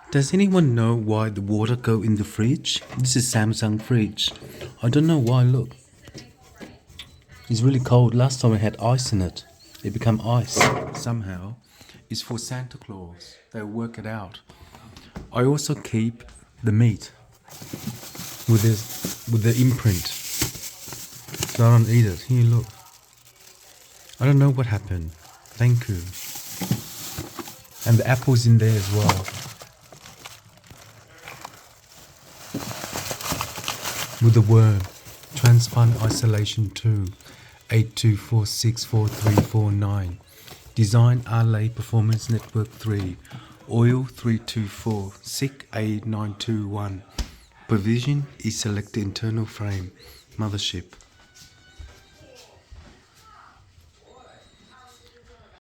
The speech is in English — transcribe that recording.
Does anyone know why the water go in the fridge? This is Samsung fridge. I don't know why, look. It's really cold. Last time I had ice in it. It became ice somehow. It's for Santa Claus. They'll work it out. I also keep the meat with the imprint. So I don't eat it. Here, look. I don't know what happened. Thank you. And the apple's in there as well. With the worm. Transplant Isolation 2. 82464349. Design RLA Performance Network 3. Oil 324. SICK A921. Provision is select the internal frame. Mothership.